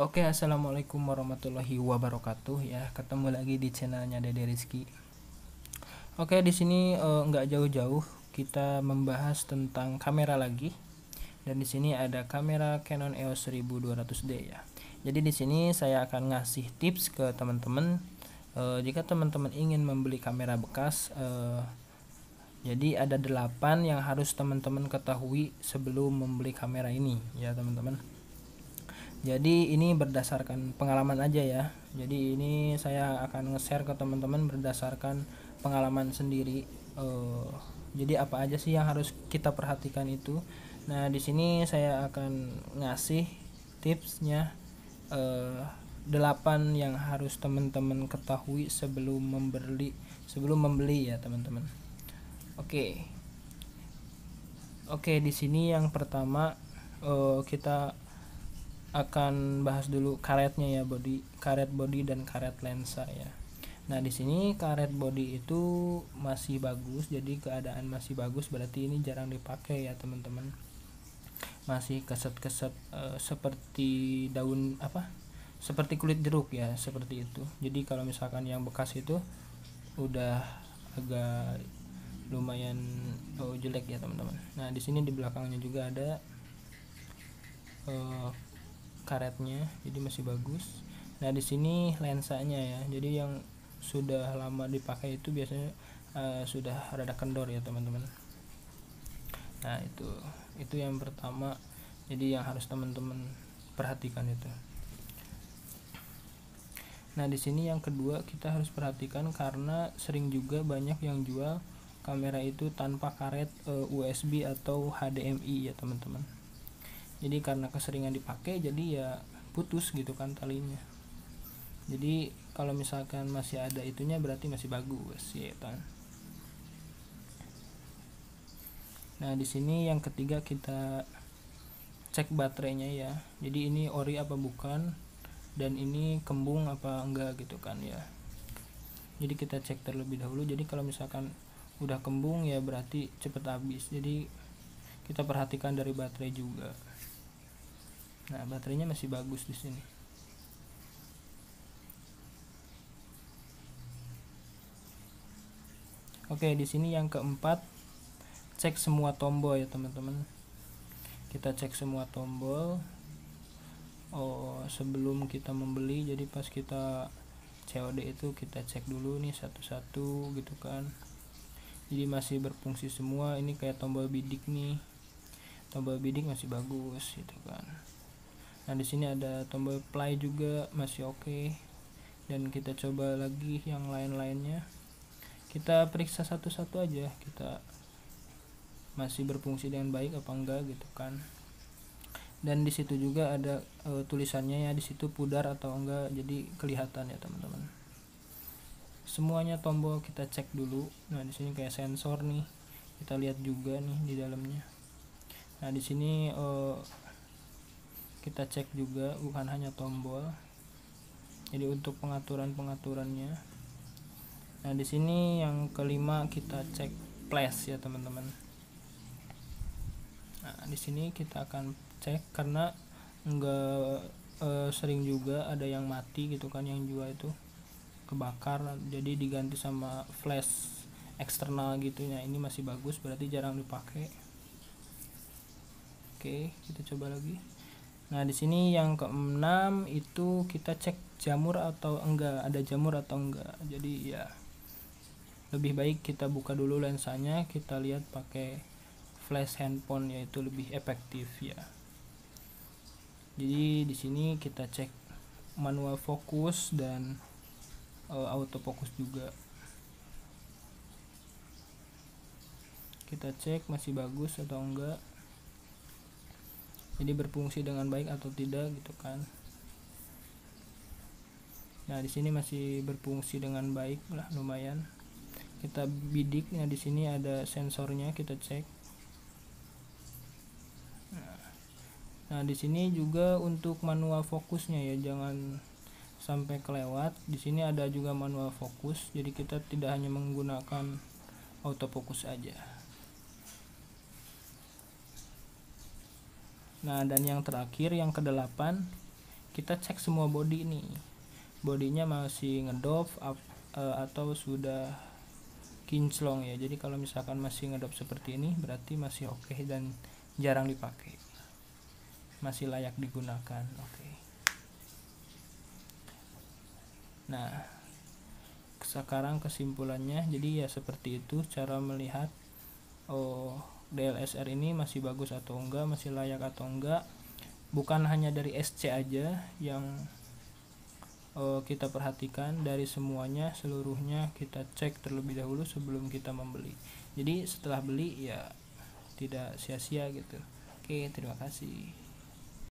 Oke, assalamualaikum warahmatullahi wabarakatuh ya. Ketemu lagi di channelnya Dede Rizky. Oke, di sini nggak jauh-jauh kita membahas tentang kamera lagi. Dan di sini ada kamera Canon EOS 1200D ya. Jadi di sini saya akan ngasih tips ke teman-teman jika teman-teman ingin membeli kamera bekas. Jadi ada 8 yang harus teman-teman ketahui sebelum membeli kamera ini ya teman-teman. Jadi ini berdasarkan pengalaman aja ya. Jadi ini saya akan nge-share ke teman-teman berdasarkan pengalaman sendiri. Jadi apa aja sih yang harus kita perhatikan itu. Nah di sini saya akan ngasih tipsnya 8 yang harus teman-teman ketahui sebelum membeli ya teman-teman. Oke, di sini yang pertama kita akan bahas dulu karetnya ya, karet body dan karet lensa ya. Nah di sini karet body itu masih bagus, jadi keadaan masih bagus, berarti ini jarang dipakai ya teman-teman. Masih keset-keset seperti daun seperti kulit jeruk ya, seperti itu. Jadi kalau misalkan yang bekas itu udah agak lumayan jelek ya teman-teman. Nah di sini di belakangnya juga ada karetnya, jadi masih bagus. Nah di sini lensanya ya, jadi yang sudah lama dipakai itu biasanya sudah rada kendor ya teman-teman. Nah itu yang pertama, jadi yang harus teman-teman perhatikan itu. Nah di sini yang kedua kita harus perhatikan karena sering juga banyak yang jual kamera itu tanpa karet USB atau HDMI ya teman-teman. Jadi karena keseringan dipakai jadi ya putus gitu kan talinya. Jadi kalau misalkan masih ada itunya berarti masih bagus ya kan. Nah di sini yang ketiga kita cek baterainya ya. Jadi ini ori apa bukan, dan ini kembung apa enggak gitu kan ya. Jadi kita cek terlebih dahulu. Jadi kalau misalkan udah kembung ya berarti cepet habis. Jadi kita perhatikan dari baterai juga. Nah baterainya masih bagus di sini. Oke, di sini yang keempat, cek semua tombol ya teman-teman. Kita cek semua tombol sebelum kita membeli. Jadi pas kita COD itu kita cek dulu nih satu-satu gitu kan. Jadi masih berfungsi semua. Ini kayak tombol bidik nih, tombol bidik masih bagus gitu kan. Nah di sini ada tombol play juga masih oke. Dan kita coba lagi yang lain-lainnya. Kita periksa satu-satu aja, kita masih berfungsi dengan baik apa enggak gitu kan. Dan di situ juga ada tulisannya ya, di situ pudar atau enggak, jadi kelihatan ya teman-teman. Semuanya tombol kita cek dulu. Nah di sini kayak sensor nih, kita lihat juga nih di dalamnya. Nah di sini kita cek juga bukan hanya tombol, jadi untuk pengaturannya. Nah di sini yang kelima kita cek flash ya teman-teman. Nah di sini kita akan cek karena enggak sering juga ada yang mati gitu kan, yang jual itu kebakar, jadi diganti sama flash eksternal gitu ya. Ini masih bagus, berarti jarang dipakai. Oke, kita coba lagi. Nah di sini yang keenam itu kita cek jamur atau enggak, ada jamur atau enggak. Jadi ya lebih baik kita buka dulu lensanya, kita lihat pakai flash handphone, yaitu lebih efektif ya. Jadi di sini kita cek manual fokus dan autofocus juga. Kita cek masih bagus atau enggak, jadi berfungsi dengan baik atau tidak gitu kan. Nah di sini masih berfungsi dengan baik lah, lumayan. Kita bidik. Nah di sini ada sensornya, kita cek. Nah di sini juga untuk manual fokusnya ya, jangan sampai kelewat. Di sini ada juga manual fokus, jadi kita tidak hanya menggunakan autofocus aja. Nah dan yang terakhir yang ke-8, kita cek semua body nih, bodinya masih ngedop atau sudah kinclong ya. Jadi kalau misalkan masih ngedop seperti ini berarti masih oke dan jarang dipakai, masih layak digunakan. Oke. Nah, sekarang kesimpulannya, jadi ya seperti itu cara melihat DLSR ini masih bagus atau enggak, masih layak atau enggak. Bukan hanya dari SC aja yang kita perhatikan, dari semuanya, seluruhnya kita cek terlebih dahulu sebelum kita membeli. Jadi setelah beli ya tidak sia-sia gitu. Oke, terima kasih.